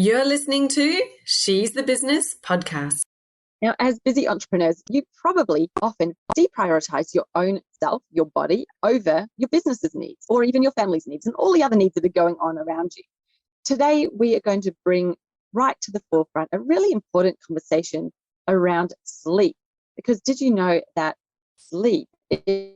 You're listening to She's the Business podcast. Now, as busy entrepreneurs, you probably often deprioritize your own self, your body, over your business's needs or even your family's needs and all the other needs that are going on around you. Today, we are going to bring right to the forefront a really important conversation around sleep. Because did you know that sleep, there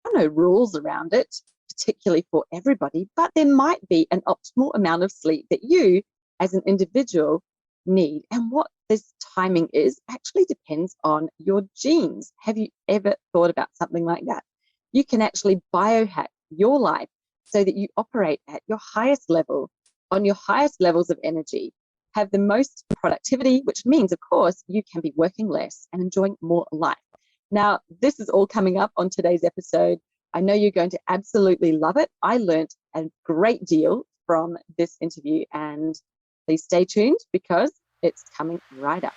are no rules around it, particularly for everybody, but there might be an optimal amount of sleep that you as an individual need. And what this timing is actually depends on your genes. Have you ever thought about something like that? You can actually biohack your life so that you operate at your highest level, on your highest levels of energy, have the most productivity, which means, of course, you can be working less and enjoying more life. Now, this is all coming up on today's episode. I know you're going to absolutely love it. I learned a great deal from this interview, and please stay tuned because it's coming right up.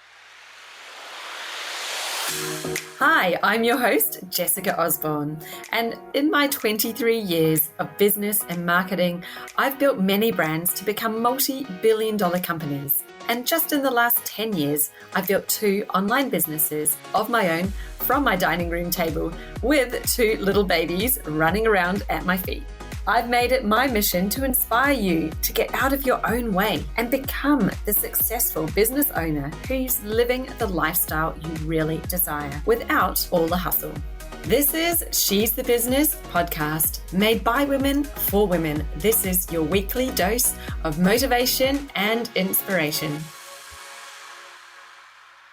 Hi, I'm your host, Jessica Osborne, and in my 23 years of business and marketing, I've built many brands to become multi-billion-dollar companies. And just in the last 10 years, I've built 2 online businesses of my own from my dining room table with 2 little babies running around at my feet. I've made it my mission to inspire you to get out of your own way and become the successful business owner who's living the lifestyle you really desire without all the hustle. This is She's the Business podcast, made by women for women. This is your weekly dose of motivation and inspiration.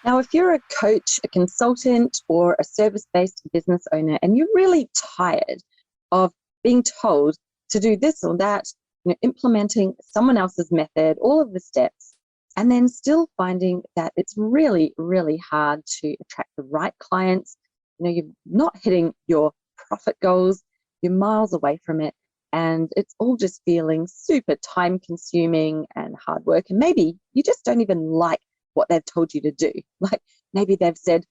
Now, if you're a coach, a consultant, or a service-based business owner, and you're really tired of being told to do this or that, implementing someone else's method, all of the steps, and then still finding that it's really, really hard to attract the right clients, you're not hitting your profit goals, you're miles away from it, and it's all just feeling super time consuming and hard work. And maybe you just don't even like what they've told you to do. Like maybe they've said,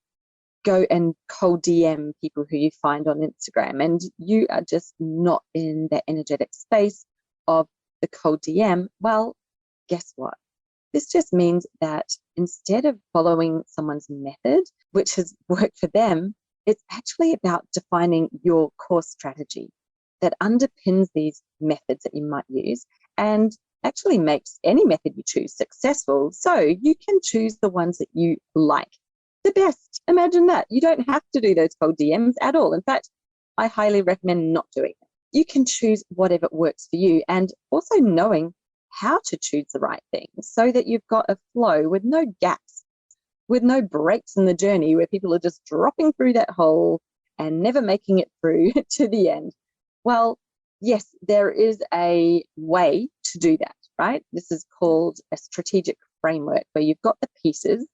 go and cold DM people who you find on Instagram, and you are just not in that energetic space of the cold DM. Well, guess what? This just means that instead of following someone's method, which has worked for them, it's actually about defining your core strategy that underpins these methods that you might use and actually makes any method you choose successful. So you can choose the ones that you like the best. Imagine that. You don't have to do those cold DMs at all. In fact, I highly recommend not doing it. You can choose whatever works for you, and also knowing how to choose the right thing so that you've got a flow with no gaps, with no breaks in the journey where people are just dropping through that hole and never making it through to the end. Well, yes, there is a way to do that, right? This is called a strategic framework where you've got the pieces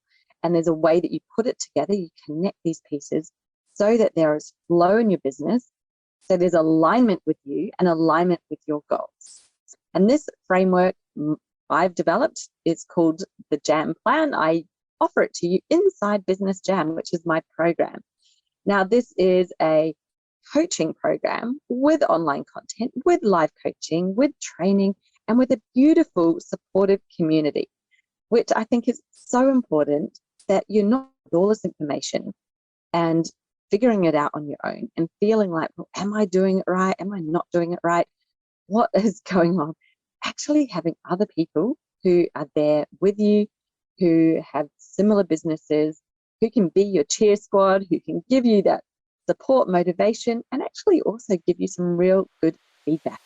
and there's a way that you put it together, you connect these pieces so that there is flow in your business, so there's alignment with you and alignment with your goals. And this framework I've developed is called the Jam Plan. I offer it to you inside Business Jam, which is my program. Now, this is a coaching program with online content, with live coaching, with training, and with a beautiful supportive community, which I think is so important, that you're not with all this information and figuring it out on your own and feeling like, well, am I doing it right? Am I not doing it right? What is going on? Actually having other people who are there with you, who have similar businesses, who can be your cheer squad, who can give you that support, motivation, and actually also give you some real good feedback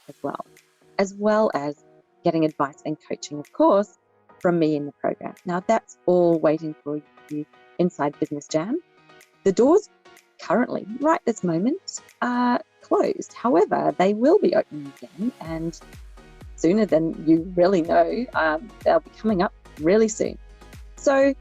as well as getting advice and coaching, of course, from me in the program. Now, that's all waiting for you inside Business Jam. The doors currently, right this moment, are closed. However, they will be opening again, and sooner than you really know. They'll be coming up really soon. So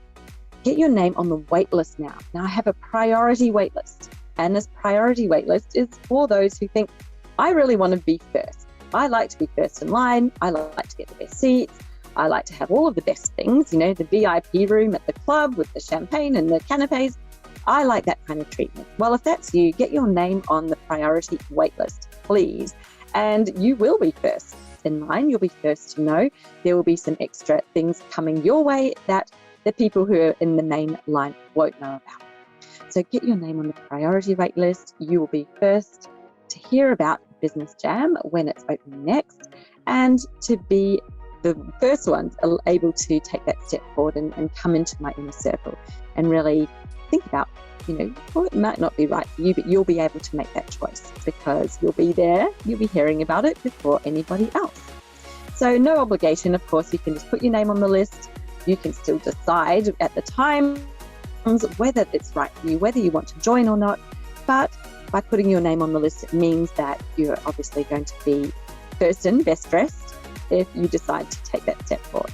get your name on the wait list now. Now, I have a priority wait list, and this priority wait list is for those who think, I really want to be first. I like to be first in line. I like to get the best seats. I like to have all of the best things, the VIP room at the club with the champagne and the canapes. I like that kind of treatment. Well, if that's you, get your name on the priority wait list, please. And you will be first. in line. You'll be first to know. There will be some extra things coming your way that the people who are in the main line won't know about. So get your name on the priority wait list. You will be first to hear about Business Jam when it's opening next, and to be the first ones able to take that step forward and come into my inner circle and really think about, well, it might not be right for you, but you'll be able to make that choice because you'll be there, you'll be hearing about it before anybody else. So no obligation, of course, you can just put your name on the list. You can still decide at the time whether it's right for you, whether you want to join or not. But by putting your name on the list, it means that you're obviously going to be first and best dressed if you decide to take that step forward.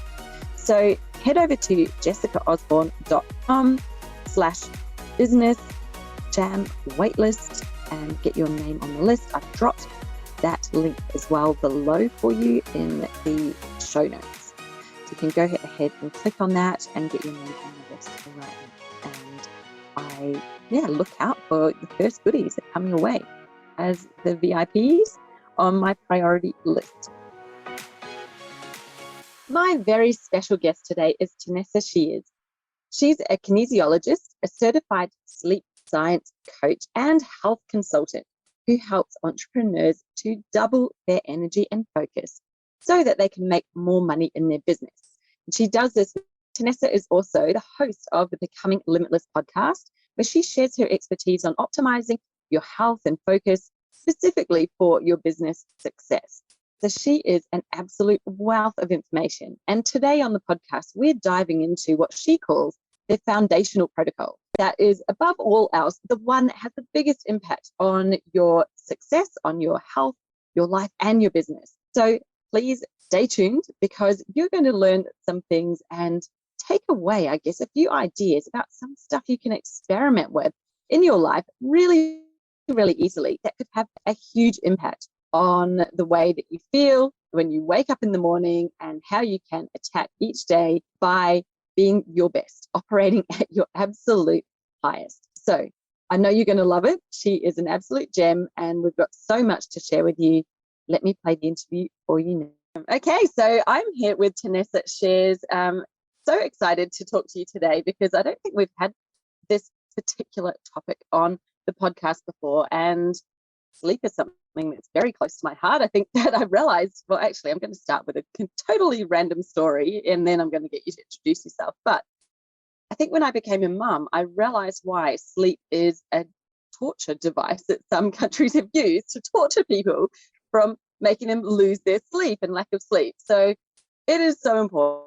So head over to jessicaosborne.com/business jam waitlist and get your name on the list. I've dropped that link as well below for you in the show notes. So you can go ahead and click on that and get your name on the list right now. And look out for the first goodies that come your way as the VIPs on my priority list. My very special guest today is Tanessa Shears. She's a kinesiologist, a certified sleep science coach, and health consultant who helps entrepreneurs to double their energy and focus so that they can make more money in their business. And she does this. Tanessa is also the host of the Becoming Limitless podcast, where she shares her expertise on optimizing your health and focus specifically for your business success. So she is an absolute wealth of information. And today on the podcast, we're diving into what she calls the foundational protocol. That is, above all else, the one that has the biggest impact on your success, on your health, your life, and your business. So please stay tuned because you're going to learn some things and take away, I guess, a few ideas about some stuff you can experiment with in your life really, really easily that could have a huge impact on the way that you feel when you wake up in the morning and how you can attack each day by being your best, operating at your absolute highest. So I know you're going to love it. She is an absolute gem and we've got so much to share with you. Let me play the interview for you now. Okay, so I'm here with Tanessa Shears. So excited to talk to you today because I don't think we've had this particular topic on the podcast before, and sleep is something that's very close to my heart. I think that I realized, well, actually, I'm going to start with a totally random story and then I'm going to get you to introduce yourself. But I think when I became a mum, I realized why sleep is a torture device that some countries have used to torture people from making them lose their sleep and lack of sleep. So it is so important.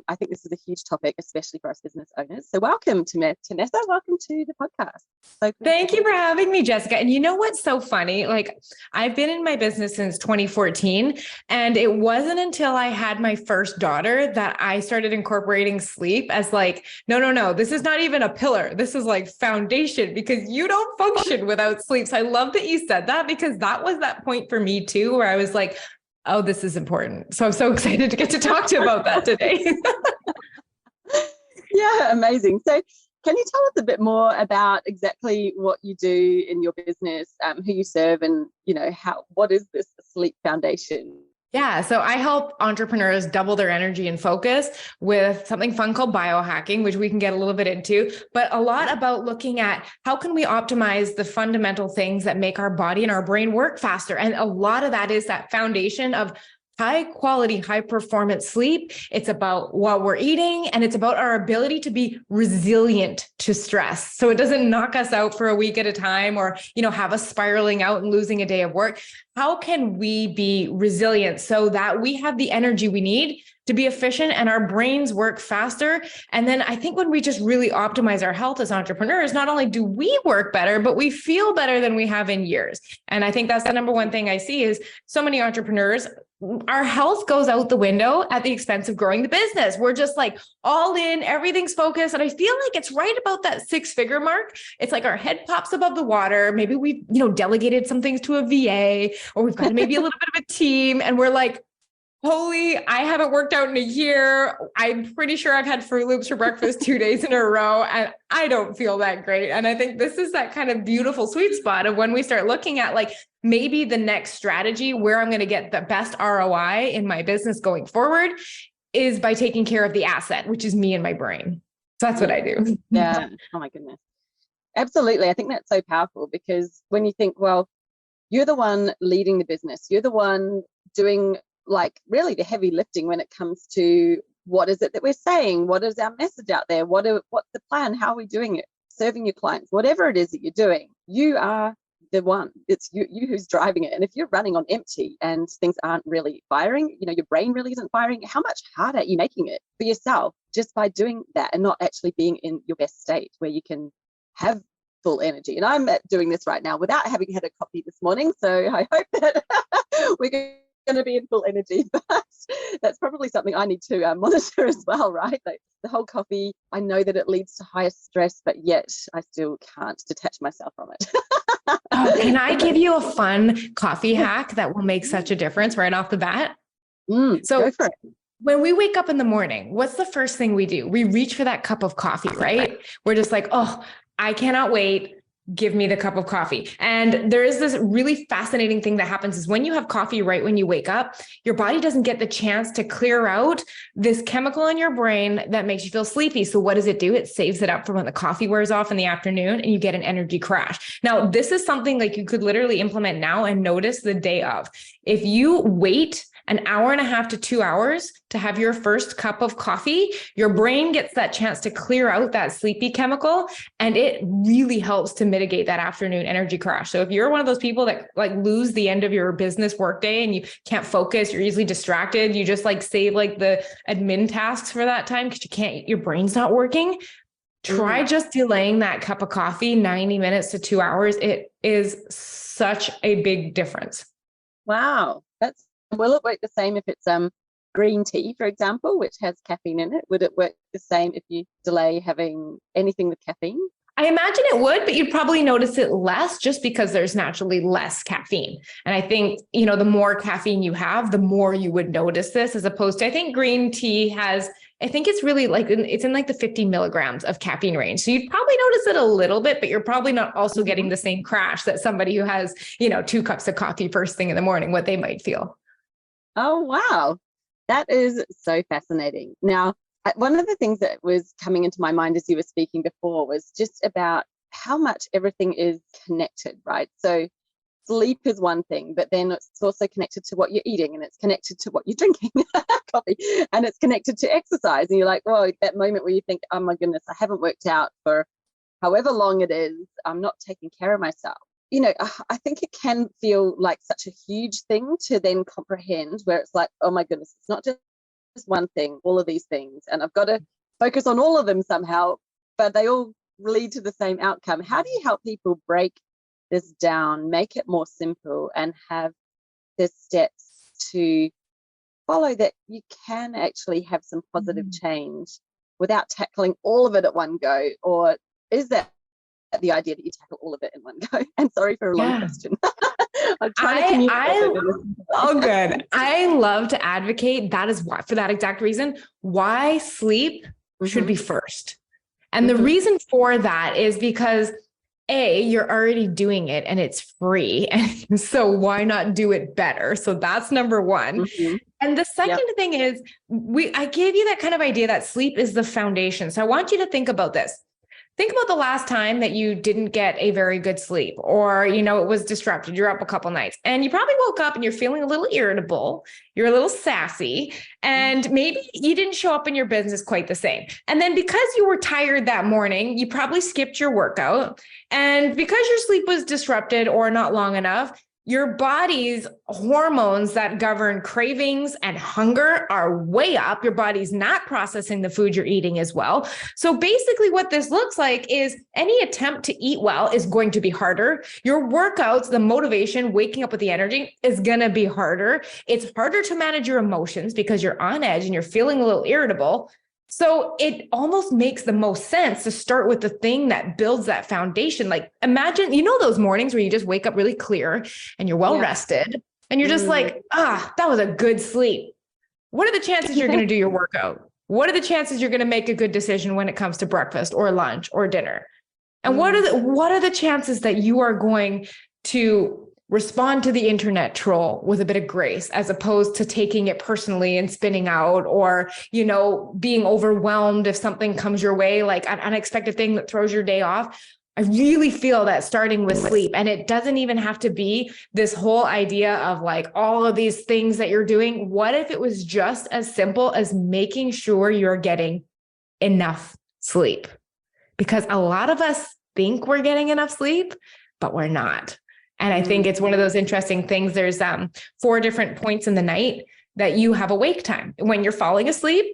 I think this is a huge topic, especially for us business owners. So welcome to Tanessa. Welcome to the podcast. Thank you for having me, Jessica. And you know what's so funny? Like, I've been in my business since 2014, and it wasn't until I had my first daughter that I started incorporating sleep as like, no, this is not even a pillar. This is like foundation because you don't function without sleep. So I love that you said that because that was that point for me too, where I was like, oh, this is important. So I'm so excited to get to talk to you about that today. Yeah, amazing. So can you tell us a bit more about exactly what you do in your business, who you serve, and what is this sleep foundation? Yeah. So I help entrepreneurs double their energy and focus with something fun called biohacking, which we can get a little bit into, but a lot about looking at how can we optimize the fundamental things that make our body and our brain work faster. And a lot of that is that foundation of high quality, high performance sleep. It's about what we're eating, and it's about our ability to be resilient to stress. So it doesn't knock us out for a week at a time or, have us spiraling out and losing a day of work. How can we be resilient so that we have the energy we need to be efficient and our brains work faster? And then I think when we just really optimize our health as entrepreneurs, not only do we work better, but we feel better than we have in years. And I think that's the number one thing I see is so many entrepreneurs, our health goes out the window at the expense of growing the business. We're just like all in, everything's focused. And I feel like it's right about that 6-figure mark. It's like our head pops above the water. Maybe we've, delegated some things to a VA, or we've got maybe a little bit of a team, and we're like, holy, I haven't worked out in a year. I'm pretty sure I've had Fruit Loops for breakfast 2 days in a row, and I don't feel that great. And I think this is that kind of beautiful sweet spot of when we start looking at like maybe the next strategy where I'm going to get the best ROI in my business going forward is by taking care of the asset, which is me and my brain. So that's what I do. Yeah. Oh my goodness. Absolutely. I think that's so powerful because when you think, well, you're the one leading the business, you're the one doing like really the heavy lifting when it comes to what is it that we're saying, what is our message out there, what's the plan, how are we doing it, serving your clients, whatever it is that you're doing, you are the one. It's you who's driving it. And if you're running on empty and things aren't really firing, your brain really isn't firing, how much harder are you making it for yourself just by doing that and not actually being in your best state where you can have full energy? And I'm doing this right now without having had a coffee this morning, so I hope that we're going to be in full energy, but that's probably something I need to monitor as well, right? Like the whole coffee, I know that it leads to higher stress, but yet I still can't detach myself from it. Can I give you a fun coffee hack that will make such a difference right off the bat? So go for it. When we wake up in the morning, what's the first thing we do? We reach for that cup of coffee, right? We're just like, oh, I cannot wait. Give me the cup of coffee. And there is this really fascinating thing that happens is when you have coffee right when you wake up, your body doesn't get the chance to clear out this chemical in your brain that makes you feel sleepy. So what does it do? It saves it up for when the coffee wears off in the afternoon and you get an energy crash. Now, this is something like you could literally implement now and notice the day of. If you wait an hour and a half to 2 hours to have your first cup of coffee, your brain gets that chance to clear out that sleepy chemical, and it really helps to mitigate that afternoon energy crash. So if you're one of those people that like lose the end of your business workday and you can't focus, you're easily distracted, you just like save like the admin tasks for that time because your brain's not working, try just delaying that cup of coffee 90 minutes to 2 hours. It is such a big difference. Wow. Will it work the same if it's green tea, for example, which has caffeine in it? Would it work the same if you delay having anything with caffeine? I imagine it would, but you'd probably notice it less just because there's naturally less caffeine. And I think, the more caffeine you have, the more you would notice this, as opposed to, I think green tea has, I think it's really like, it's in like the 50 milligrams of caffeine range. So you'd probably notice it a little bit, but you're probably not also getting the same crash that somebody who has, 2 cups of coffee first thing in the morning, what they might feel. Oh, wow. That is so fascinating. Now, one of the things that was coming into my mind as you were speaking before was just about how much everything is connected, right? So sleep is one thing, but then it's also connected to what you're eating and it's connected to what you're drinking, coffee, and it's connected to exercise. And you're like, oh, that moment where you think, oh my goodness, I haven't worked out for however long it is. I'm not taking care of myself. I think it can feel like such a huge thing to then comprehend, where it's like, oh my goodness, it's not just one thing, all of these things, and I've got to focus on all of them somehow, but they all lead to the same outcome. How do you help people break this down, make it more simple, and have the steps to follow that you can actually have some positive change without tackling all of it at one go? Or is that the idea that you tackle all of it in one go? And sorry for a long question. I'm trying to communicate. Oh, good. I love to advocate. That is why, for that exact reason, why sleep should be first. And the reason for that is because you're already doing it and it's free. And so why not do it better? So that's number one. And the second thing is I gave you that kind of idea that sleep is the foundation. So I want you to think about this. Think about the last time that you didn't get a very good sleep, or, it was disrupted. You're up a couple nights and you probably woke up and you're feeling a little irritable. You're a little sassy, and maybe you didn't show up in your business quite the same. And then because you were tired that morning, you probably skipped your workout. And because your sleep was disrupted or not long enough, your body's hormones that govern cravings and hunger are way up. Your body's not processing the food you're eating as well. So basically what this looks like is any attempt to eat well is going to be harder. Your workouts, the motivation, waking up with the energy is going to be harder. It's harder to manage your emotions because you're on edge and you're feeling a little irritable. So it almost makes the most sense to start with the thing that builds that foundation. Like imagine, those mornings where you just wake up really clear and you're well rested and you're just like, that was a good sleep. What are the chances you're going to do your workout? What are the chances you're going to make a good decision when it comes to breakfast or lunch or dinner? And what are the chances that you are going to respond to the internet troll with a bit of grace, as opposed to taking it personally and spinning out, or, being overwhelmed if something comes your way, like an unexpected thing that throws your day off? I really feel that starting with sleep, and it doesn't even have to be this whole idea of like all of these things that you're doing. What if it was just as simple as making sure you're getting enough sleep? Because a lot of us think we're getting enough sleep, but we're not. And I think it's one of those interesting things. There's 4 different points in the night that you have awake time. When you're falling asleep,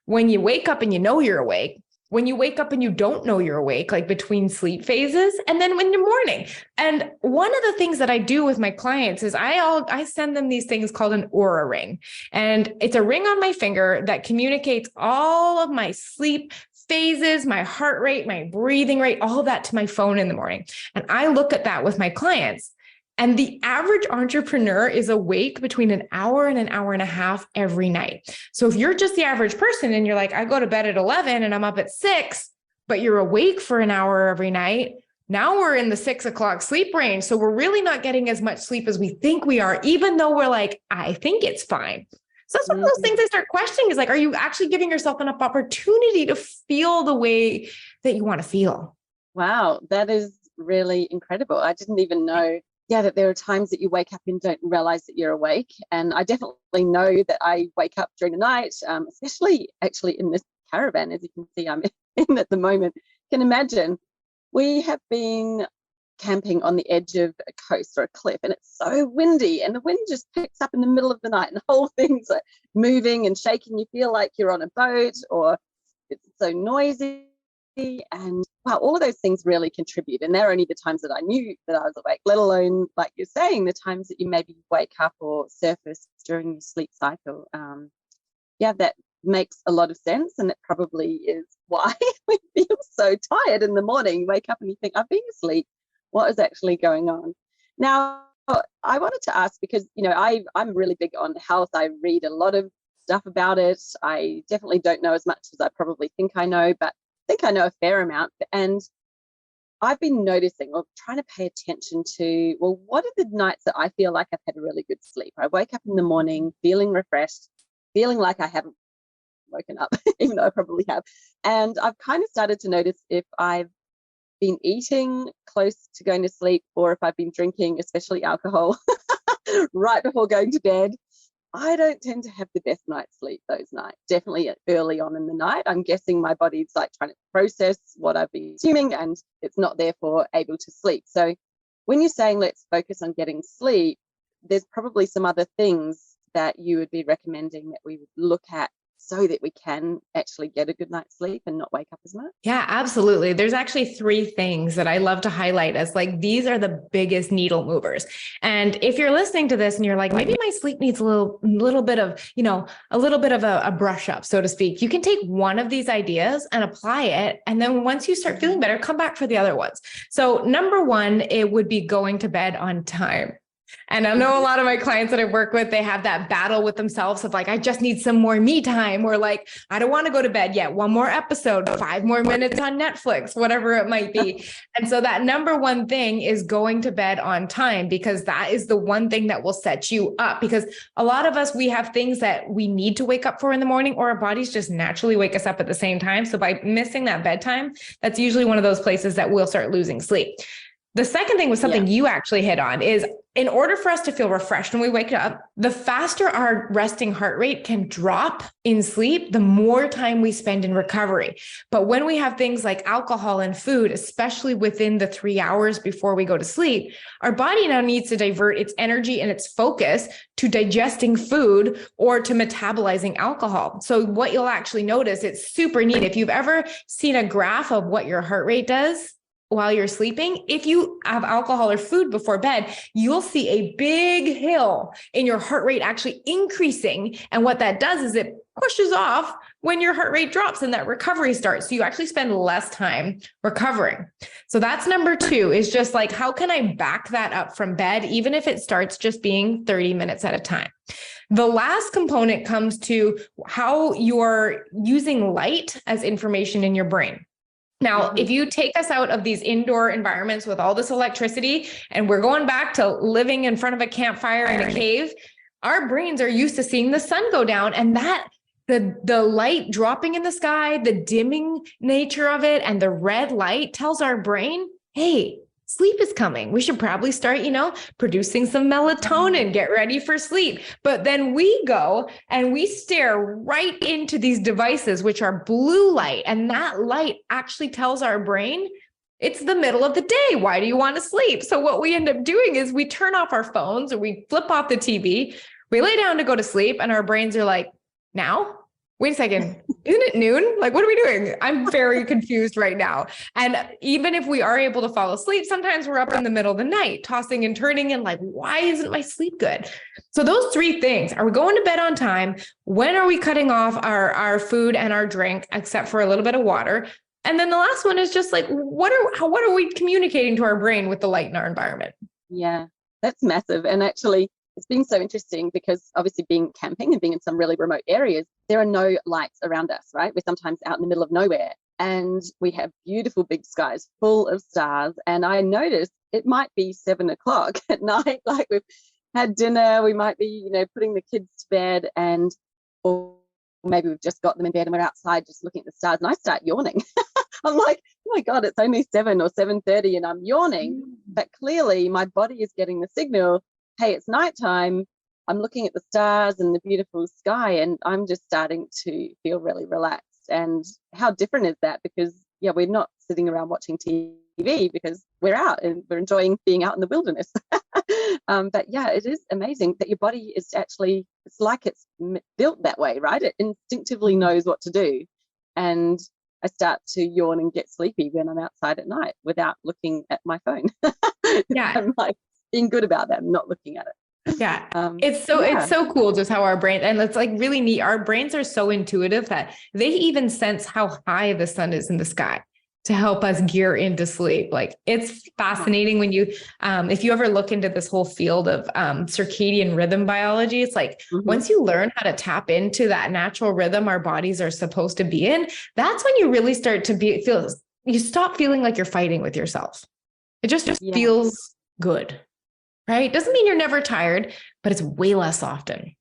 when you wake up and you know you're awake, when you wake up and you don't know you're awake, like between sleep phases, and then when you're morning. And one of the things that I do with my clients is I send them these things called an Aura ring. And it's a ring on my finger that communicates all of my sleep phases, my heart rate, my breathing rate, all of that to my phone in the morning. And I look at that with my clients. And the average entrepreneur is awake between an hour and an hour and a half every night. So if you're just the average person and you're like, I go to bed at 11 and I'm up at 6, but you're awake for an hour every night, now we're in the 6 o'clock sleep range. So we're really not getting as much sleep as we think we are, even though we're like, I think it's fine. So that's one of those things I start questioning is like, are you actually giving yourself enough opportunity to feel the way that you want to feel? Wow, that is really incredible. I didn't even know, that there are times that you wake up and don't realize that you're awake. And I definitely know that I wake up during the night, especially actually in this caravan, as you can see I'm in at the moment. You can imagine, we have been camping on the edge of a coast or a cliff, and it's so windy, and the wind just picks up in the middle of the night and the whole thing's like moving and shaking. You feel like you're on a boat, or it's so noisy. And wow, all of those things really contribute. And they're only the times that I knew that I was awake, let alone, like you're saying, the times that you maybe wake up or surface during your sleep cycle. That makes a lot of sense. And it probably is why we feel so tired in the morning. You wake up and you think, I've been asleep. What is actually going on? Now, I wanted to ask, because, I'm really big on health. I read a lot of stuff about it. I definitely don't know as much as I probably think I know, but I think I know a fair amount. And I've been noticing, or trying to pay attention to, well, what are the nights that I feel like I've had a really good sleep? I wake up in the morning feeling refreshed, feeling like I haven't woken up, even though I probably have. And I've kind of started to notice if I've been eating close to going to sleep, or if I've been drinking, especially alcohol, right before going to bed. I don't tend to have the best night's sleep those nights, definitely early on in the night. I'm guessing my body's like trying to process what I've been consuming, and it's not therefore able to sleep. So when you're saying let's focus on getting sleep, there's probably some other things that you would be recommending that we would look at so that we can actually get a good night's sleep and not wake up as much? Yeah, absolutely. There's actually 3 things that I love to highlight as like, these are the biggest needle movers. And if you're listening to this and you're like, maybe my sleep needs a little bit of, a little bit of a brush up, so to speak, you can take one of these ideas and apply it. And then once you start feeling better, come back for the other ones. So number 1, it would be going to bed on time. And I know a lot of my clients that I work with, they have that battle with themselves of like, I just need some more me time, or like, I don't want to go to bed yet. 1 more episode, 5 more minutes on Netflix, whatever it might be. And so that number 1 thing is going to bed on time, because that is the one thing that will set you up. Because a lot of us, we have things that we need to wake up for in the morning, or our bodies just naturally wake us up at the same time. So by missing that bedtime, that's usually one of those places that we'll start losing sleep. The second thing was something you actually hit on is, in order for us to feel refreshed when we wake up, the faster our resting heart rate can drop in sleep, the more time we spend in recovery. But when we have things like alcohol and food, especially within the 3 hours before we go to sleep, our body now needs to divert its energy and its focus to digesting food or to metabolizing alcohol. So what you'll actually notice, it's super neat. If you've ever seen a graph of what your heart rate does while you're sleeping, if you have alcohol or food before bed, you'll see a big hill in your heart rate actually increasing. And what that does is it pushes off when your heart rate drops and that recovery starts. So you actually spend less time recovering. So that's number 2, is just like, how can I back that up from bed, even if it starts just being 30 minutes at a time? The last component comes to how you're using light as information in your brain. Now, if you take us out of these indoor environments with all this electricity, and we're going back to living in front of a campfire in a cave, our brains are used to seeing the sun go down, and that the light dropping in the sky, the dimming nature of it, and the red light tells our brain, hey, sleep is coming. We should probably start, producing some melatonin, get ready for sleep. But then we go and we stare right into these devices, which are blue light. And that light actually tells our brain it's the middle of the day. Why do you want to sleep? So what we end up doing is we turn off our phones or we flip off the TV, we lay down to go to sleep, and our brains are like, now? Wait a second, isn't it noon? Like, what are we doing? I'm very confused right now. And even if we are able to fall asleep, sometimes we're up in the middle of the night, tossing and turning and like, why isn't my sleep good? So those three things: are we going to bed on time? When are we cutting off our food and our drink, except for a little bit of water? And then the last one is just like, what are we communicating to our brain with the light in our environment? Yeah, that's massive. And actually, it's been so interesting because obviously being camping and being in some really remote areas, there are no lights around us, right? We're sometimes out in the middle of nowhere and we have beautiful big skies full of stars. And I noticed it might be 7 o'clock at night, like we've had dinner, we might be, putting the kids to bed, or maybe we've just got them in bed and we're outside just looking at the stars, and I start yawning. I'm like, oh my God, it's only 7 or 7:30 and I'm yawning. But clearly my body is getting the signal, hey, it's nighttime. I'm looking at the stars and the beautiful sky, and I'm just starting to feel really relaxed. And how different is that? Because we're not sitting around watching TV because we're out and we're enjoying being out in the wilderness. But it is amazing that your body is actually, it's like it's built that way, right? It instinctively knows what to do. And I start to yawn and get sleepy when I'm outside at night without looking at my phone. Yeah. I'm like being good about that, not looking at it. Yeah. It's so cool just how our brain, and it's like really neat. Our brains are so intuitive that they even sense how high the sun is in the sky to help us gear into sleep. Like, it's fascinating when you, if you ever look into this whole field of circadian rhythm biology, it's like, once you learn how to tap into that natural rhythm our bodies are supposed to be in, that's when you really start to you stop feeling like you're fighting with yourself. It just feels good. Right? Doesn't mean you're never tired, but it's way less often.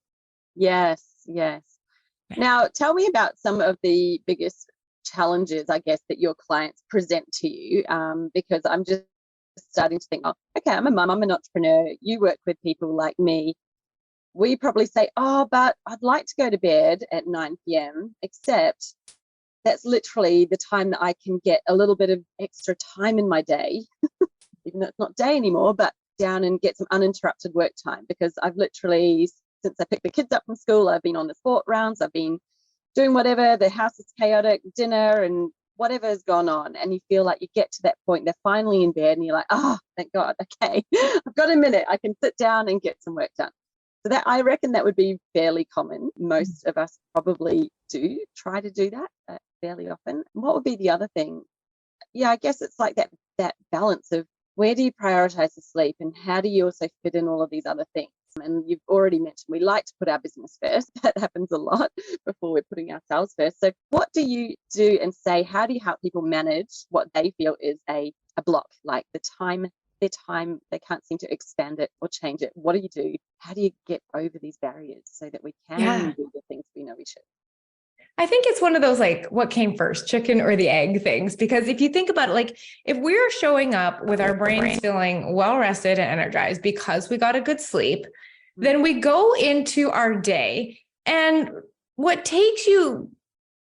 Yes. Now, tell me about some of the biggest challenges, I guess, that your clients present to you, because I'm just starting to think, okay, I'm a mum, I'm an entrepreneur. You work with people like me. We probably say, but I'd like to go to bed at 9 p.m., except that's literally the time that I can get a little bit of extra time in my day, even though it's not day anymore, but down and get some uninterrupted work time, because I've literally, since I picked the kids up from school, I've been on the sport rounds, I've been doing whatever, the house is chaotic, dinner and whatever's gone on, and you feel like you get to that point, they're finally in bed and you're like, thank God, okay, I've got a minute, I can sit down and get some work done. So that, I reckon that would be fairly common. Most of us probably do try to do that fairly often. And what would be the other thing? I guess it's like that balance of, where do you prioritize the sleep, and how do you also fit in all of these other things? And you've already mentioned we like to put our business first. That happens a lot before we're putting ourselves first. So what do you do and say? How do you help people manage what they feel is a block, like their time, they can't seem to expand it or change it? What do you do? How do you get over these barriers so that we can do the things we know we should? I think it's one of those, like, what came first, chicken or the egg things? Because if you think about it, like, if we're showing up with our brains feeling well rested and energized because we got a good sleep, then we go into our day, and what takes you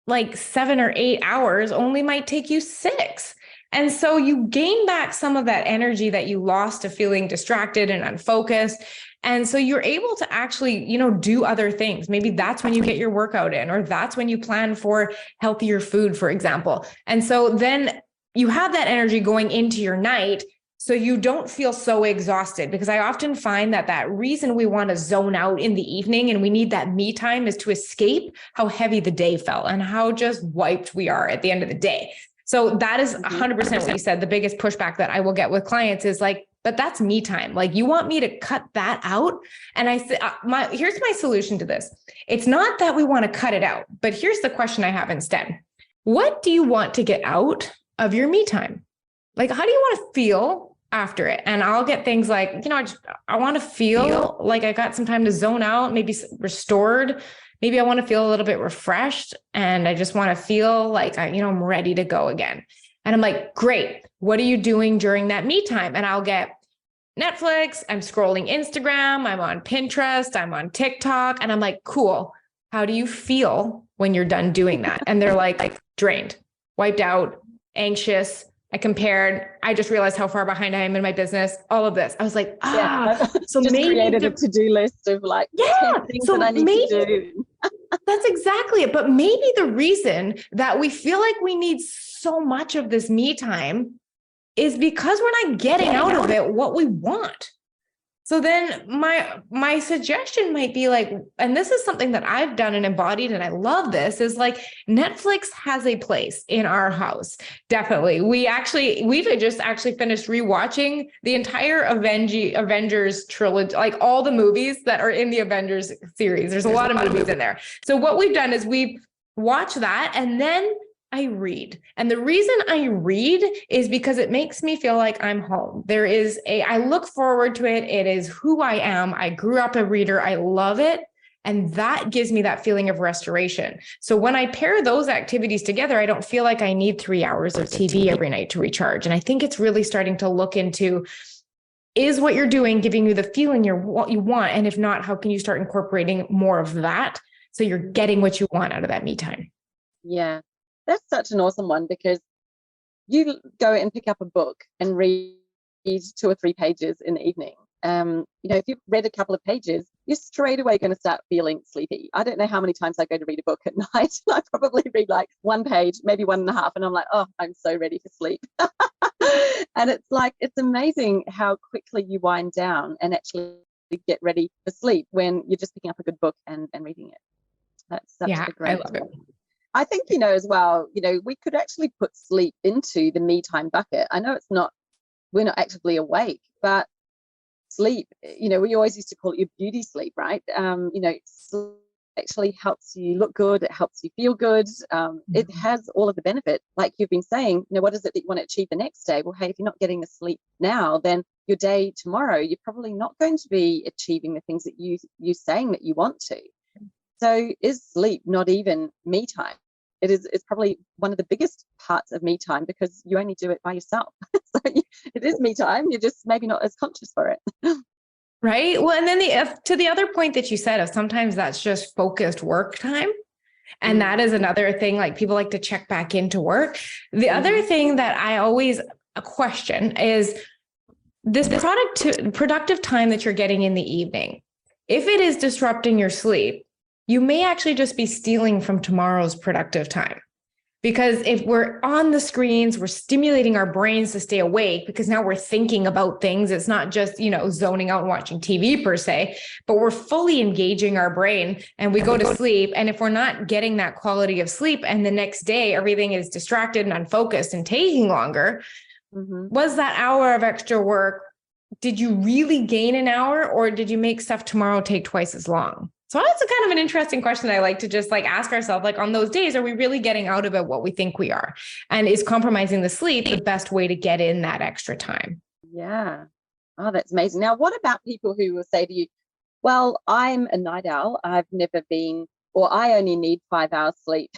like 7 or 8 hours only might take you 6. And so you gain back some of that energy that you lost to feeling distracted and unfocused. And so you're able to actually, do other things. Maybe that's when you get your workout in, or that's when you plan for healthier food, for example. And so then you have that energy going into your night, so you don't feel so exhausted. Because I often find that reason we want to zone out in the evening and we need that me time is to escape how heavy the day felt and how just wiped we are at the end of the day. So that is 100% what you said. The biggest pushback that I will get with clients is like, but that's me time. Like, you want me to cut that out? And I said, here's my solution to this. It's not that we want to cut it out, but here's the question I have instead. What do you want to get out of your me time? Like, how do you want to feel after it? And I'll get things like, I want to feel like I got some time to zone out, maybe restored. Maybe I want to feel a little bit refreshed, and I just want to feel like I'm ready to go again. And I'm like, great. What are you doing during that me time? And I'll get Netflix, I'm scrolling Instagram, I'm on Pinterest, I'm on TikTok. And I'm like, cool. How do you feel when you're done doing that? And they're like drained, wiped out, anxious. I compared, I just realized how far behind I am in my business, all of this. I was like, so just maybe created a to-do list of like 10 things that I need to do. That's exactly it. But maybe the reason that we feel like we need so much of this me time is because we're not getting out of it what we want. So then my suggestion might be like, and this is something that I've done and embodied, and I love this, is like, Netflix has a place in our house. Definitely. We've just finished rewatching the entire Avengers trilogy, like all the movies that are in the Avengers series. There's a lot of movies in there. So what we've done is we've watched that, and then I read. And the reason I read is because it makes me feel like I'm home. I look forward to it. It is who I am. I grew up a reader. I love it. And that gives me that feeling of restoration. So when I pair those activities together, I don't feel like I need 3 hours of TV every night to recharge. And I think it's really starting to look into, is what you're doing giving you the feeling what you want? And if not, how can you start incorporating more of that so you're getting what you want out of that me time? Yeah. That's such an awesome one, because you go and pick up a book and read 2 or 3 pages in the evening. If you've read a couple of pages, you're straight away going to start feeling sleepy. I don't know how many times I go to read a book at night. I probably read like 1 page, maybe 1.5, and I'm like, oh, I'm so ready for sleep. And it's amazing how quickly you wind down and actually get ready for sleep when you're just picking up a good book and reading it. That's such a great. I love it. I think, as well, we could actually put sleep into the me time bucket. I know we're not actively awake, but sleep, we always used to call it your beauty sleep, right? Sleep actually helps you look good. It helps you feel good. It has all of the benefit. Like you've been saying, what is it that you want to achieve the next day? Well, hey, if you're not getting the sleep now, then your day tomorrow, you're probably not going to be achieving the things that you're saying that you want to. So is sleep not even me time? It's probably one of the biggest parts of me time, because you only do it by yourself. So it is me time. You're just maybe not as conscious for it. Right. Well, and then to the other point that you said of sometimes that's just focused work time. And that is another thing, like people like to check back into work. The other thing that I always question is this productive time that you're getting in the evening. If it is disrupting your sleep, you may actually just be stealing from tomorrow's productive time. Because if we're on the screens, we're stimulating our brains to stay awake, because now we're thinking about things. It's not just, zoning out and watching TV per se, but we're fully engaging our brain, and we go to sleep. And if we're not getting that quality of sleep, and the next day everything is distracted and unfocused and taking longer, was that hour of extra work, did you really gain an hour, or did you make stuff tomorrow take twice as long? So that's a kind of an interesting question I like to just ask ourselves, on those days, are we really getting out of it what we think we are? And is compromising the sleep the best way to get in that extra time? Yeah. Oh, that's amazing. Now, what about people who will say to you, well, I'm a night owl. I've never been, or I only need 5 hours sleep.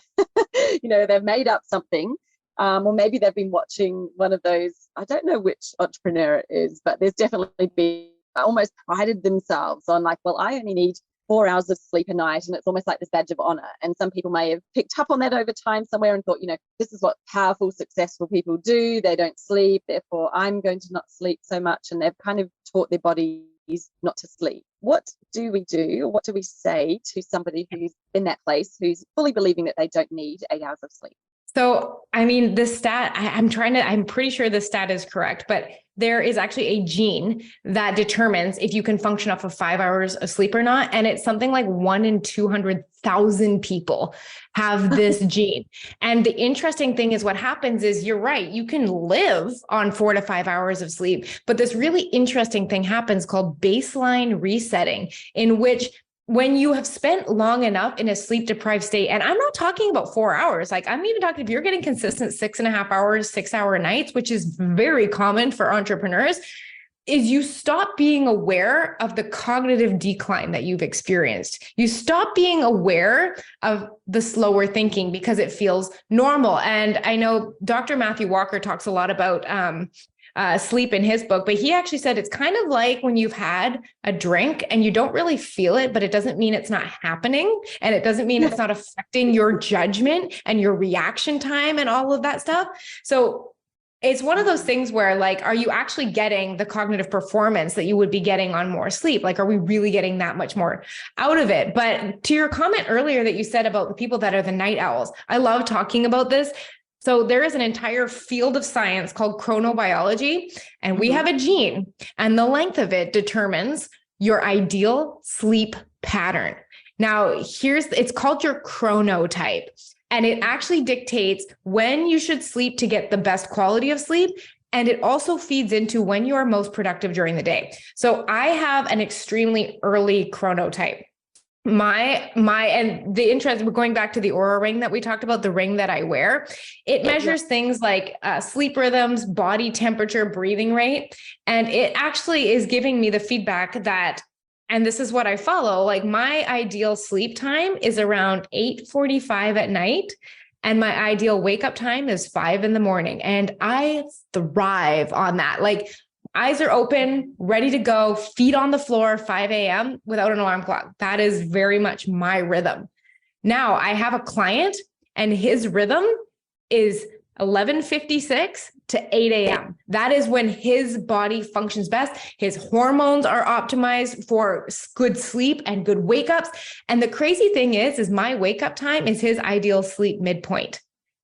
They've made up something. Or maybe they've been watching one of those, I don't know which entrepreneur it is, but there's definitely been almost prided themselves on well, I only need 4 hours of sleep a night, and it's almost like this badge of honor. And some people may have picked up on that over time somewhere and thought, this is what powerful, successful people do. They don't sleep, therefore I'm going to not sleep so much. And they've kind of taught their bodies not to sleep. What do we do, or what do we say to somebody who's in that place, who's fully believing that they don't need 8 hours of sleep? So, I mean, the stat, I'm pretty sure the stat is correct, but there is actually a gene that determines if you can function off of 5 hours of sleep or not. And it's something like 1 in 200,000 people have this gene. And the interesting thing is what happens is you're right. You can live on 4 to 5 hours of sleep, but this really interesting thing happens called baseline resetting, in which when you have spent long enough in a sleep deprived state, and I'm not talking about 4 hours, like I'm even talking if you're getting consistent 6.5 hours, 6 hour nights, which is very common for entrepreneurs, is you stop being aware of the cognitive decline that you've experienced. You stop being aware of the slower thinking because it feels normal. And I know Dr. Matthew Walker talks a lot about sleep in his book, but he actually said it's kind of like when you've had a drink and you don't really feel it, but it doesn't mean it's not happening. And it doesn't mean it's not affecting your judgment and your reaction time and all of that stuff. So it's one of those things where, like, are you actually getting the cognitive performance that you would be getting on more sleep? Like, are we really getting that much more out of it? But to your comment earlier that you said about the people that are the night owls, I love talking about this. So there is an entire field of science called chronobiology, and we have a gene, and the length of it determines your ideal sleep pattern. Now, it's called your chronotype, and it actually dictates when you should sleep to get the best quality of sleep. And it also feeds into when you are most productive during the day. So I have an extremely early chronotype. And the interest, we're going back to the Aura ring that we talked about, the ring that I wear. It measures things like sleep rhythms, body temperature, breathing rate. And it actually is giving me the feedback that, and this is what I follow, like my ideal sleep time is around 8:45 at night. And my ideal wake up time is 5 a.m. And I thrive on that. Like, eyes are open, ready to go, feet on the floor, 5 a.m. without an alarm clock. That is very much my rhythm. Now, I have a client and his rhythm is 11:56 to 8 a.m. That is when his body functions best. His hormones are optimized for good sleep and good wake ups. And the crazy thing is my wake up time is his ideal sleep midpoint.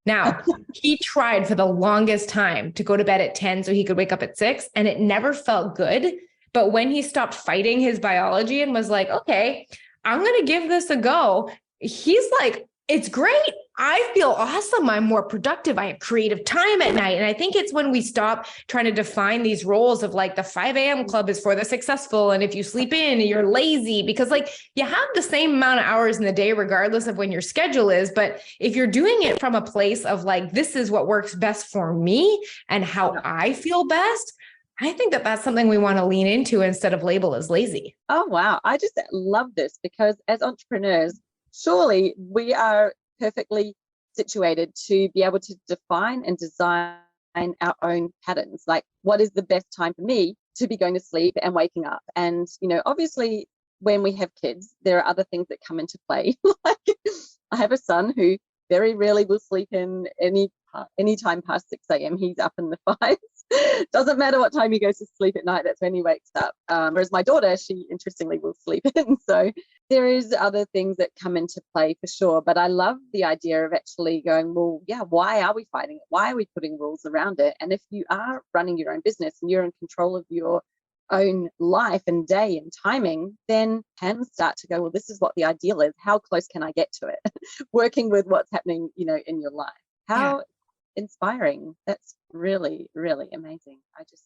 Now, he tried for the longest time to go to bed at 10 so he could wake up at 6, and it never felt good. But when he stopped fighting his biology and was like, okay, I'm going to give this a go, he's like, it's great. I feel awesome. I'm more productive. I have creative time at night. And I think it's when we stop trying to define these roles of like the 5 a.m. club is for the successful. And if you sleep in, you're lazy, because like you have the same amount of hours in the day, regardless of when your schedule is. But if you're doing it from a place of like, this is what works best for me and how I feel best, I think that that's something we want to lean into instead of label as lazy. Oh, wow. I just love this, because as entrepreneurs, surely we are perfectly situated to be able to define and design our own patterns. Like, what is the best time for me to be going to sleep and waking up? And, obviously when we have kids, there are other things that come into play. Like, I have a son who very rarely will sleep in any time past 6 a.m. He's up in the 5s. Doesn't matter what time he goes to sleep at night, that's when he wakes up. Whereas my daughter, she interestingly will sleep in. So there is other things that come into play for sure. But I love the idea of actually going, well, yeah, why are we fighting it? Why are we putting rules around it? And if you are running your own business and you're in control of your own life and day and timing, then can start to go, well, this is what the ideal is. How close can I get to it? Working with what's happening, in your life. How inspiring. That's really, really amazing.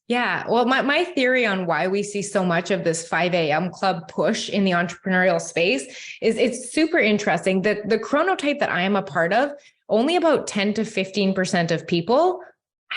Well, my theory on why we see so much of this 5 a.m. club push in the entrepreneurial space is it's super interesting that the chronotype that I am a part of, only about 10 to 15% of people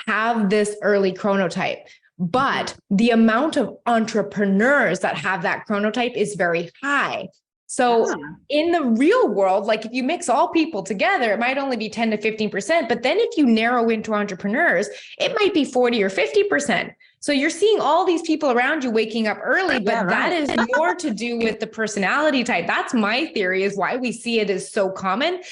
have this early chronotype. But the amount of entrepreneurs that have that chronotype is very high. So in the real world, like if you mix all people together, it might only be 10 to 15%. But then if you narrow into entrepreneurs, it might be 40 or 50%. So you're seeing all these people around you waking up early, but that is more to do with the personality type. That's my theory, is why we see it as so common.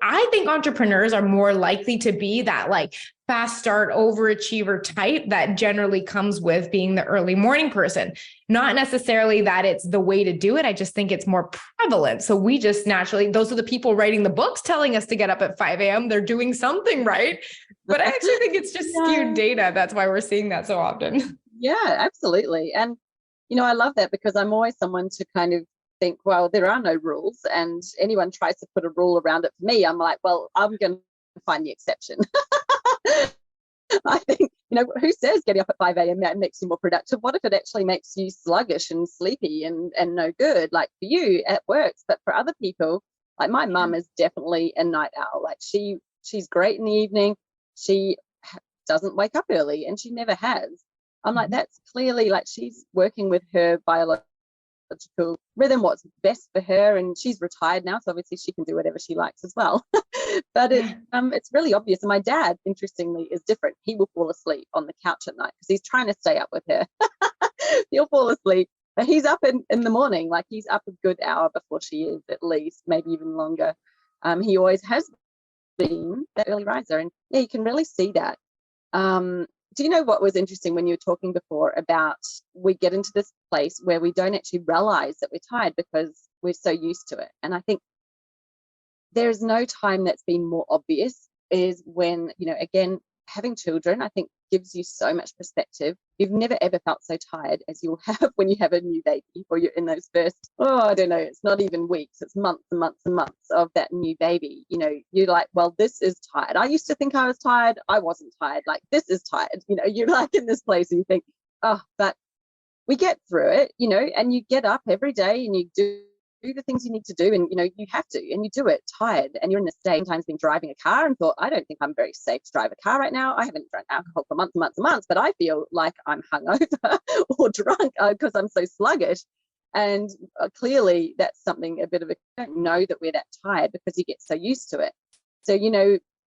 I think entrepreneurs are more likely to be that like fast start overachiever type that generally comes with being the early morning person. Not necessarily that it's the way to do it. I just think it's more prevalent. So we just naturally, those are the people writing the books telling us to get up at 5 a.m. They're doing something right. But I actually think it's just skewed data. That's why we're seeing that so often. Yeah, absolutely. And, I love that because I'm always someone to kind of think, well, there are no rules, and anyone tries to put a rule around it for me, I'm like, well, I'm going to find the exception. I think, who says getting up at 5 a.m. makes you more productive? What if it actually makes you sluggish and sleepy and no good? Like for you, it works, but for other people, like my mum is definitely a night owl. Like she's great in the evening. She doesn't wake up early, and she never has. I'm like, that's clearly like she's working with her biological rhythm, what's best for her, and she's retired now, so obviously she can do whatever she likes as well. But it's really obvious. And my dad, interestingly, is different. He will fall asleep on the couch at night because he's trying to stay up with her. He'll fall asleep, but he's up in the morning. Like he's up a good hour before she is, at least, maybe even longer. He always has been that early riser, and yeah, you can really see that. Do you know what was interesting when you were talking before about we get into this place where we don't actually realize that we're tired because we're so used to it? And I think there's no time that's been more obvious is when, again, having children, I think gives you so much perspective. You've never ever felt so tired as you'll have when you have a new baby, or you're in those first, I don't know, it's not even weeks, it's months and months and months of that new baby. You're like, well, this is tired. I used to think I was tired. I wasn't tired. Like, this is tired. You're like in this place and you think, but we get through it, and you get up every day and you do the things you need to do, and you have to, and you do it tired, and you're in the state. Sometimes been driving a car and thought, I don't think I'm very safe to drive a car right now. I haven't drunk alcohol for months and months and months, but I feel like I'm hungover or drunk because I'm so sluggish. And clearly that's something a bit of don't know that we're that tired because you get so used to it. So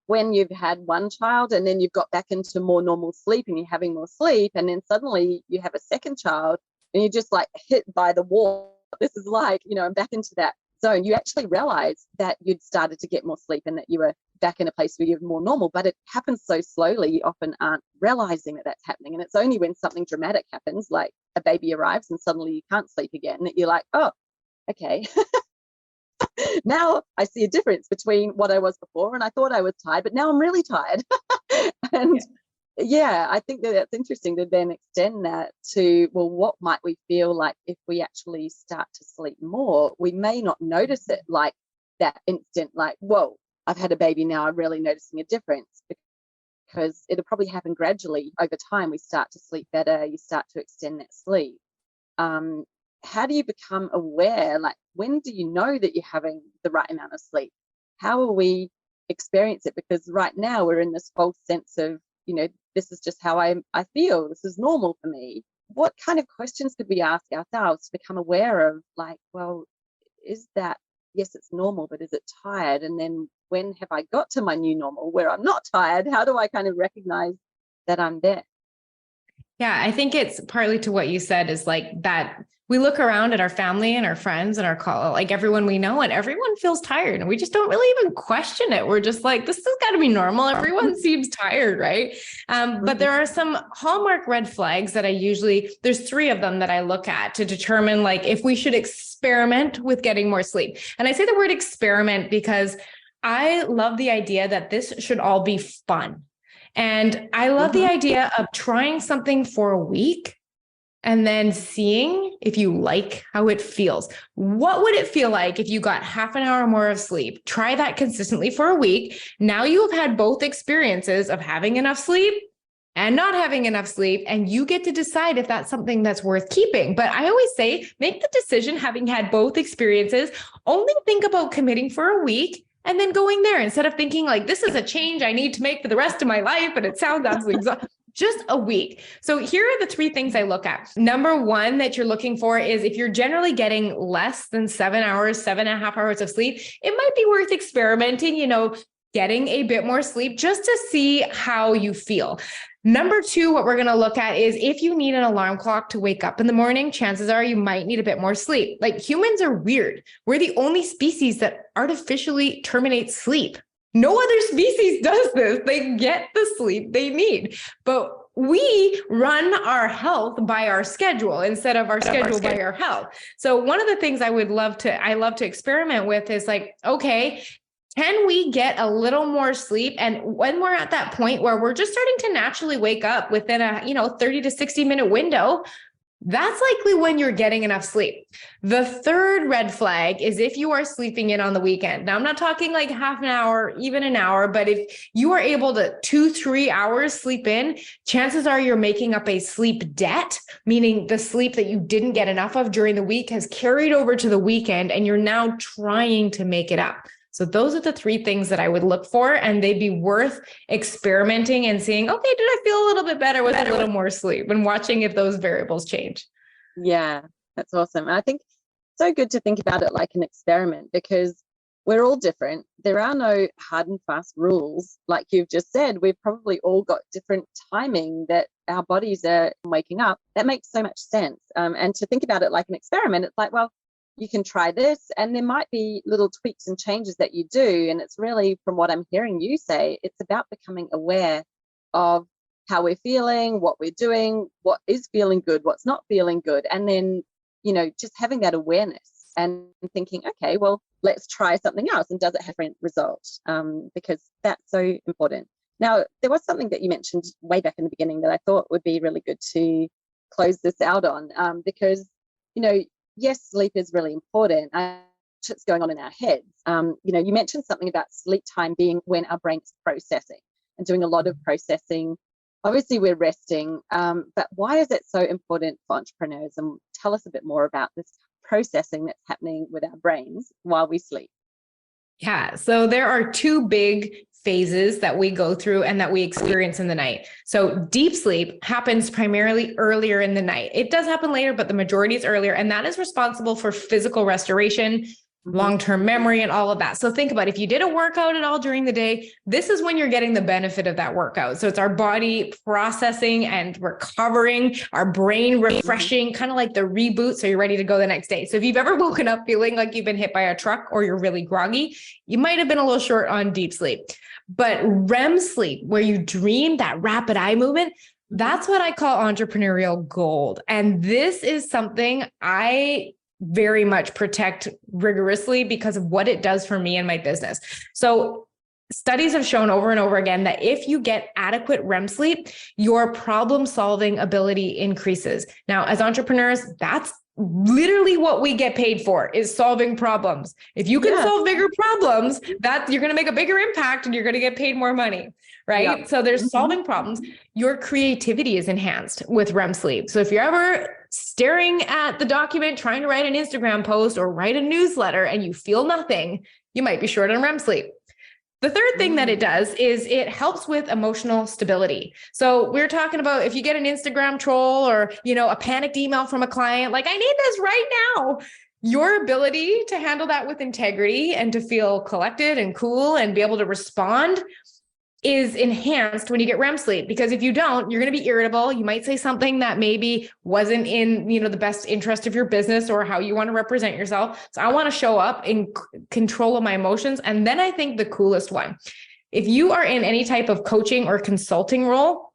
when you've had one child and then you've got back into more normal sleep and you're having more sleep, and then suddenly you have a second child and you're just like hit by the wall. This is like, I'm back into that zone. You actually realize that you'd started to get more sleep and that you were back in a place where you're more normal, but it happens so slowly, you often aren't realizing that that's happening. And it's only when something dramatic happens, like a baby arrives and suddenly you can't sleep again, that you're like, oh, okay. Now I see a difference between what I was before, and I thought I was tired, but now I'm really tired. And yeah, I think that's interesting to then extend that to, well, what might we feel like if we actually start to sleep more? We may not notice it like that instant, like, whoa, I've had a baby now, I'm really noticing a difference, because it'll probably happen gradually over time. We start to sleep better, you start to extend that sleep. How do you become aware? Like, when do you know that you're having the right amount of sleep? How will we experience it? Because right now we're in this false sense of, this is just how I feel. This is normal for me. What kind of questions could we ask ourselves to become aware of, like, well, is that, yes, it's normal, but is it tired? And then when have I got to my new normal where I'm not tired? How do I kind of recognize that I'm there? Yeah, I think it's partly to what you said, is like that we look around at our family and our friends and like everyone we know, and everyone feels tired, and we just don't really even question it. We're just like, this has got to be normal. Everyone seems tired, right? But there are some hallmark red flags that there's 3 of them that I look at to determine like if we should experiment with getting more sleep. And I say the word experiment because I love the idea that this should all be fun. And I love the idea of trying something for a week and then seeing if you like how it feels. What would it feel like if you got half an hour more of sleep? Try that consistently for a week. Now you have had both experiences of having enough sleep and not having enough sleep, and you get to decide if that's something that's worth keeping. But I always say, make the decision having had both experiences. Only think about committing for a week and then going there, instead of thinking like, this is a change I need to make for the rest of my life, and it sounds absolutely exhausting. Just a week. So here are the 3 things I look at. Number 1 that you're looking for is if you're generally getting less than 7 hours, 7.5 hours of sleep, it might be worth experimenting, getting a bit more sleep just to see how you feel. Number 2, what we're going to look at is if you need an alarm clock to wake up in the morning, chances are you might need a bit more sleep. Like, humans are weird. We're the only species that artificially terminates sleep. No other species does this. They get the sleep they need. But we run our health by our schedule instead of our schedule by our health. So one of the things I love to experiment with is like, okay, can we get a little more sleep? And when we're at that point where we're just starting to naturally wake up within a, 30 to 60 minute window, that's likely when you're getting enough sleep. The third red flag is if you are sleeping in on the weekend. Now, I'm not talking like half an hour, even an hour, but if you are able to 2-3 hours sleep in, chances are you're making up a sleep debt, meaning the sleep that you didn't get enough of during the week has carried over to the weekend and you're now trying to make it up. So those are the 3 things that I would look for, and they'd be worth experimenting and seeing, okay, did I feel a little bit better with a little more sleep, and watching if those variables change. Yeah, that's awesome. I think it's so good to think about it like an experiment, because we're all different. There are no hard and fast rules. Like you've just said, we've probably all got different timing that our bodies are waking up. That makes so much sense. And to think about it like an experiment, it's like, well, you can try this, and there might be little tweaks and changes that you do. And it's really, from what I'm hearing you say, it's about becoming aware of how we're feeling, what we're doing, what is feeling good, what's not feeling good. And then, just having that awareness and thinking, okay, well, let's try something else. And does it have a different result? Because that's so important. Now, there was something that you mentioned way back in the beginning that I thought would be really good to close this out on, because, yes, sleep is really important. What's going on in our heads? You mentioned something about sleep time being when our brain's processing and doing a lot of processing. Obviously, we're resting, but why is it so important for entrepreneurs? And tell us a bit more about this processing that's happening with our brains while we sleep. Yeah. So there are 2 big phases that we go through and that we experience in the night. So deep sleep happens primarily earlier in the night. It does happen later, but the majority is earlier. And that is responsible for physical restoration, long-term memory, and all of that. So think about if you did a workout at all during the day, this is when you're getting the benefit of that workout. So it's our body processing and recovering, our brain refreshing, kind of like the reboot. So you're ready to go the next day. So if you've ever woken up feeling like you've been hit by a truck or you're really groggy, you might have been a little short on deep sleep. But REM sleep, where you dream, that rapid eye movement, that's what I call entrepreneurial gold. And this is something I very much protect rigorously because of what it does for me and my business. So studies have shown over and over again that if you get adequate REM sleep, your problem-solving ability increases. Now, as entrepreneurs, that's literally what we get paid for, is solving problems. If you can solve bigger problems, that you're going to make a bigger impact and you're going to get paid more money, right? So there's solving problems. Your creativity is enhanced with REM sleep. So if you're ever staring at the document, trying to write an Instagram post or write a newsletter and you feel nothing, you might be short on REM sleep. The third thing that it does is it helps with emotional stability. So we're talking about if you get an Instagram troll or, a panicked email from a client, like, I need this right now. Your ability to handle that with integrity and to feel collected and cool and be able to respond is enhanced when you get REM sleep. Because if you don't, you're going to be irritable. You might say something that maybe wasn't in, the best interest of your business or how you want to represent yourself. So I want to show up in control of my emotions. And then I think the coolest one, if you are in any type of coaching or consulting role,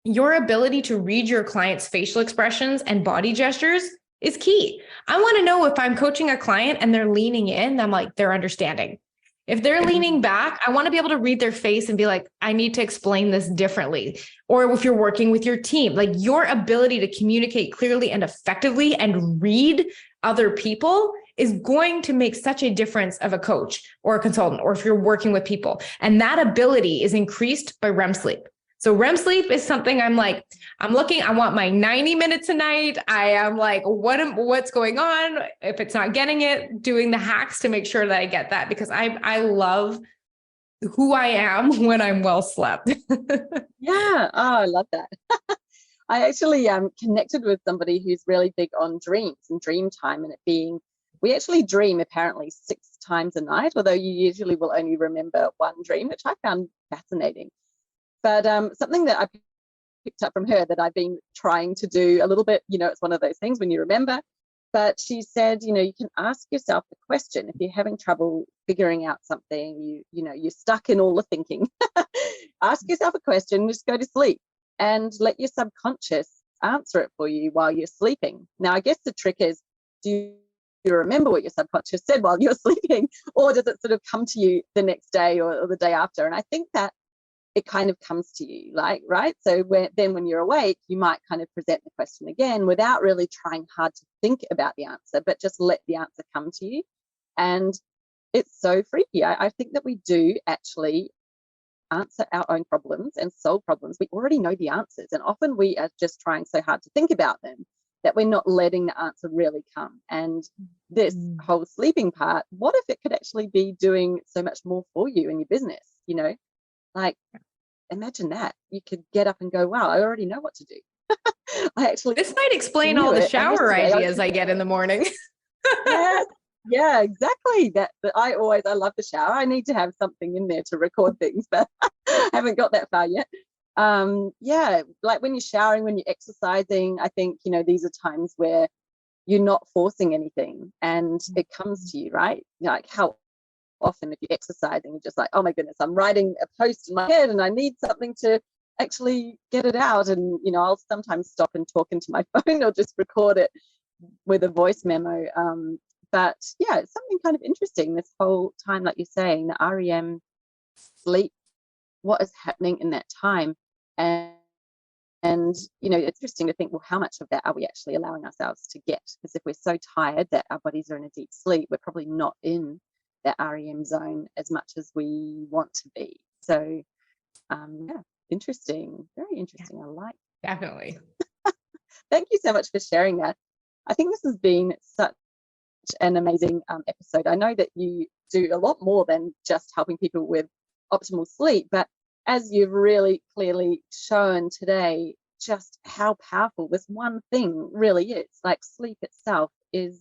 your ability to read your client's facial expressions and body gestures is key. I want to know if I'm coaching a client and they're leaning in, I'm like, they're understanding. If they're leaning back, I want to be able to read their face and be like, I need to explain this differently. Or if you're working with your team, like your ability to communicate clearly and effectively and read other people is going to make such a difference of a coach or a consultant, or if you're working with people. And that ability is increased by REM sleep. So REM sleep is something I'm looking, I want my 90 minutes a night. I am like, what's going on? If it's not getting it, doing the hacks to make sure that I get that, because I love who I am when I'm well slept. Yeah. Oh, I love that. I actually connected with somebody who's really big on dreams and dream time, and it being, we actually dream apparently 6 times a night, although you usually will only remember one dream, which I found fascinating. But something that I picked up from her that I've been trying to do a little bit, it's one of those things when you remember, But she said, you can ask yourself the question if you're having trouble figuring out something, you're stuck in all the thinking. Ask yourself a question, just go to sleep and let your subconscious answer it for you while you're sleeping. Now, I guess the trick is, do you remember what your subconscious said while you're sleeping, or does it sort of come to you the next day or the day after? And I think that it kind of comes to you, right? So when you're awake, you might kind of present the question again without really trying hard to think about the answer, but just let the answer come to you. And it's so freaky. I think that we do actually answer our own problems and solve problems. We already know the answers, and often we are just trying so hard to think about them that we're not letting the answer really come. And this whole sleeping part, what if it could actually be doing so much more for you in your business? Like, imagine that you could get up and go, wow, I already know what to do. This might explain all the shower ideas I get in the morning. Yeah, exactly. I love the shower. I need to have something in there to record things, but I haven't got that far yet. Like when you're showering, when you're exercising, I think, these are times where you're not forcing anything and it comes to you, right? Like, how often if you're exercising, you're just like, oh my goodness, I'm writing a post in my head and I need something to actually get it out. And, I'll sometimes stop and talk into my phone or just record it with a voice memo. But yeah, it's something kind of interesting this whole time, like you're saying, the REM sleep, what is happening in that time. And it's interesting to think, well, how much of that are we actually allowing ourselves to get? Because if we're so tired that our bodies are in a deep sleep, we're probably not in that REM zone as much as we want to be. So interesting, very interesting. I like that. Definitely. Thank you so much for sharing that. I think this has been such an amazing episode. I know that you do a lot more than just helping people with optimal sleep, but as you've really clearly shown today, just how powerful this one thing really is. Like, sleep itself is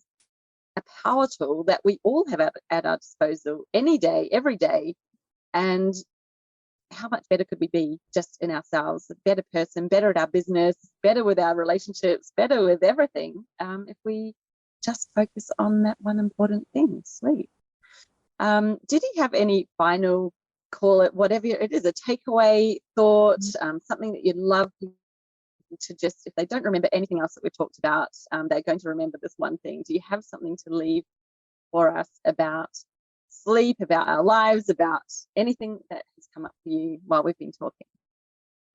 a power tool that we all have at our disposal any day, every day. And how much better could we be just in ourselves? A better person, better at our business, better with our relationships, better with everything, if we just focus on that one important thing, sleep. Did you have any final, call it whatever it is, a takeaway thought, something that you'd love to just, if they don't remember anything else that we've talked about, they're going to remember this one thing? Do you have something to leave for us about sleep, about our lives, about anything that has come up for you while we've been talking?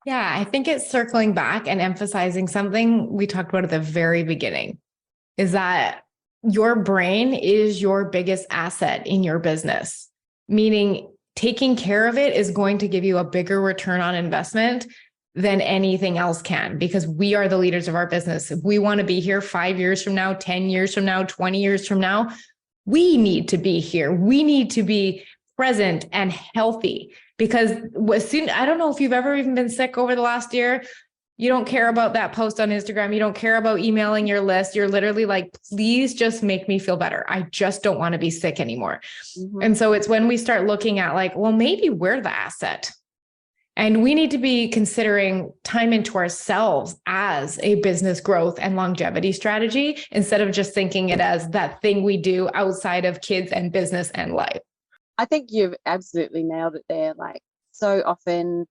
Yeah, I think it's circling back and emphasizing something we talked about at the very beginning, is that your brain is your biggest asset in your business, meaning taking care of it is going to give you a bigger return on investment than anything else can, because we are the leaders of our business. If we want to be here 5 years from now, 10 years from now, 20 years from now, we need to be here. We need to be present and healthy, because I don't know if you've ever even been sick over the last year. You don't care about that post on Instagram. You don't care about emailing your list. You're literally like, please just make me feel better. I just don't want to be sick anymore. Mm-hmm. And so it's when we start looking at like, well, maybe we're the asset. And we need to be considering time into ourselves as a business growth and longevity strategy, instead of just thinking it as that thing we do outside of kids and business and life. I think you've absolutely nailed it there. Like, so often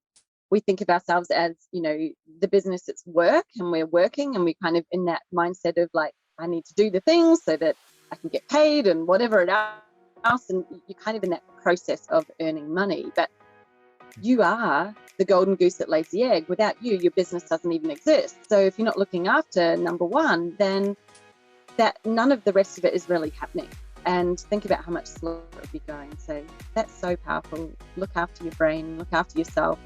we think of ourselves as, the business, it's work and we're working, and we kind of in that mindset of like, I need to do the things so that I can get paid and whatever it else. And you're kind of in that process of earning money. But you are the golden goose that lays the egg. Without you, your business doesn't even exist. So if you're not looking after number one, then that none of the rest of it is really happening. And think about how much slower it would be going. So that's so powerful. Look after your brain, look after yourself.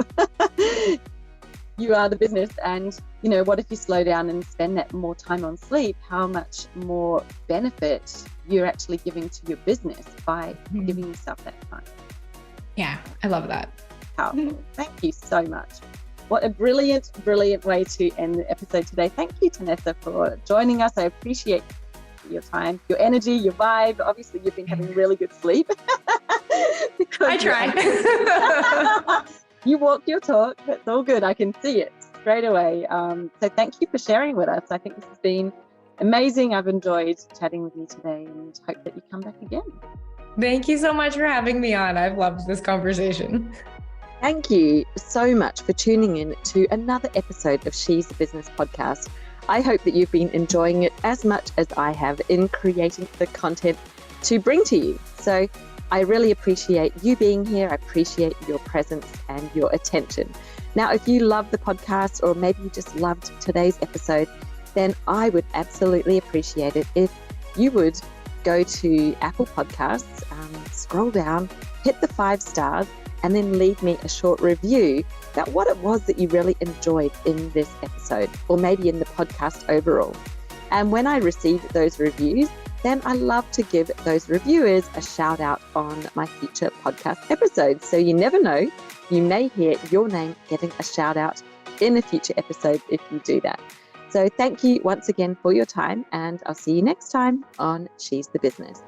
You are the business. And, what if you slow down and spend that more time on sleep? How much more benefit you're actually giving to your business by giving yourself that time. Yeah, I love that. Powerful. Thank you so much. What a brilliant, brilliant way to end the episode today. Thank you, Tanessa, for joining us. I appreciate your time, your energy, your vibe. Obviously, you've been having really good sleep. I try. You walk your talk. That's all good. I can see it straight away. So thank you for sharing with us. I think this has been amazing. I've enjoyed chatting with you today and hope that you come back again. Thank you so much for having me on. I've loved this conversation. Thank you so much for tuning in to another episode of She's the Business podcast. I hope that you've been enjoying it as much as I have in creating the content to bring to you. So I really appreciate you being here. I appreciate your presence and your attention. Now, if you love the podcast, or maybe you just loved today's episode, then I would absolutely appreciate it if you would go to Apple Podcasts, scroll down, hit the 5 stars, and then leave me a short review about what it was that you really enjoyed in this episode, or maybe in the podcast overall. And when I receive those reviews, then I love to give those reviewers a shout out on my future podcast episodes. So you never know, you may hear your name getting a shout out in a future episode if you do that. So thank you once again for your time, and I'll see you next time on She's the Business.